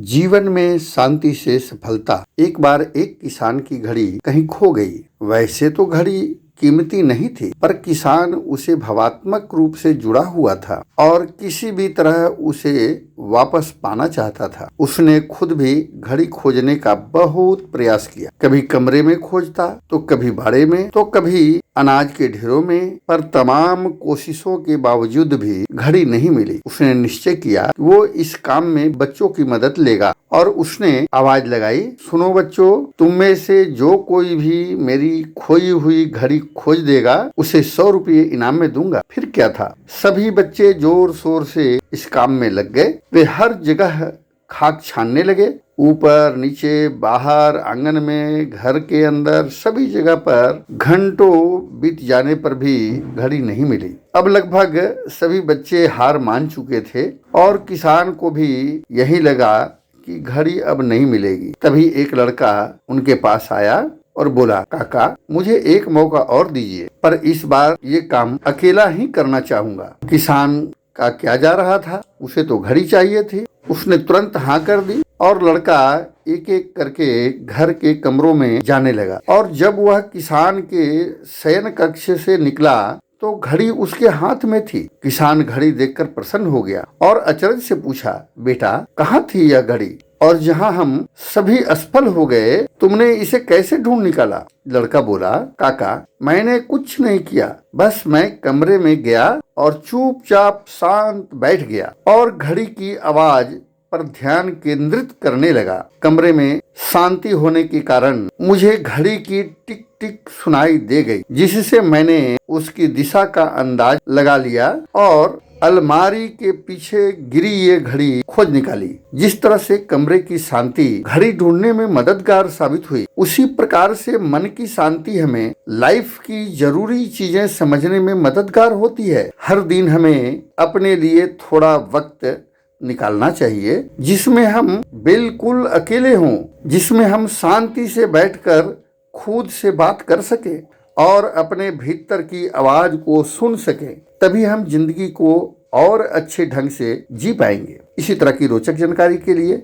जीवन में शांति से सफलता। एक बार एक किसान की घड़ी कहीं खो गई। वैसे तो घड़ी कीमती नहीं थी, पर किसान उसे भावनात्मक रूप से जुड़ा हुआ था और किसी भी तरह उसे वापस पाना चाहता था। उसने खुद भी घड़ी खोजने का बहुत प्रयास किया। कभी कमरे में खोजता, तो कभी बाड़े में, तो कभी अनाज के ढेरों में, पर तमाम कोशिशों के बावजूद भी घड़ी नहीं मिली। उसने निश्चय किया कि वो इस काम में बच्चों की मदद लेगा और उसने आवाज लगाई, सुनो बच्चों, तुम में से जो कोई भी मेरी खोई हुई घड़ी खोज देगा उसे 100 रुपये इनाम में दूंगा। फिर क्या था, सभी बच्चे जोर शोर से इस काम में लग गए। वे हर जगह खाक छानने लगे, ऊपर नीचे, बाहर, आंगन में, घर के अंदर, सभी जगह पर। घंटों बीत जाने पर भी घड़ी नहीं मिली। अब लगभग सभी बच्चे हार मान चुके थे और किसान को भी यही लगा कि घड़ी अब नहीं मिलेगी। तभी एक लड़का उनके पास आया और बोला, काका, मुझे एक मौका और दीजिए, पर इस बार ये काम अकेला ही करना चाहूंगा। किसान का क्या जा रहा था, उसे तो घड़ी चाहिए थी। उसने तुरंत हाँ कर दी और लड़का एक एक करके घर के कमरों में जाने लगा। और जब वह किसान के शयन कक्ष से निकला तो घड़ी उसके हाथ में थी। किसान घड़ी देखकर प्रसन्न हो गया और अचरज से पूछा, बेटा, कहाँ थी यह घड़ी, और जहाँ हम सभी असफल हो गए तुमने इसे कैसे ढूंढ निकाला? लड़का बोला, काका, मैंने कुछ नहीं किया, बस मैं कमरे में गया और चुपचाप शांत बैठ गया और घड़ी की आवाज पर ध्यान केंद्रित करने लगा। कमरे में शांति होने के कारण मुझे घड़ी की टिक टिक सुनाई दे गई, जिससे मैंने उसकी दिशा का अंदाज लगा लिया और अलमारी के पीछे गिरी ये घड़ी खोज निकाली। जिस तरह से कमरे की शांति घड़ी ढूंढने में मददगार साबित हुई, उसी प्रकार से मन की शांति हमें लाइफ की जरूरी चीजें समझने में मददगार होती है। हर दिन हमें अपने लिए थोड़ा वक्त निकालना चाहिए जिसमें हम बिल्कुल अकेले हों, जिसमें हम शांति से बैठकर खुद से बात कर सके और अपने भीतर की आवाज को सुन सके। तभी हम जिंदगी को और अच्छे ढंग से जी पाएंगे। इसी तरह की रोचक जानकारी के लिए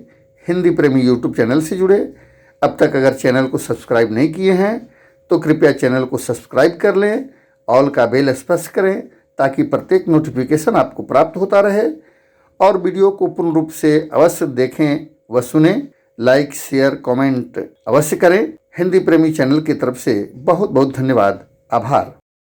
हिंदी प्रेमी यूट्यूब चैनल से जुड़े। अब तक अगर चैनल को सब्सक्राइब नहीं किए हैं तो कृपया चैनल को सब्सक्राइब कर लें, ऑल का बेल स्पर्श करें ताकि प्रत्येक नोटिफिकेशन आपको प्राप्त होता रहे। और वीडियो को पूर्ण रूप से अवश्य देखें व सुने। लाइक, शेयर, कमेंट अवश्य करें। हिंदी प्रेमी चैनल की तरफ से बहुत बहुत धन्यवाद, आभार।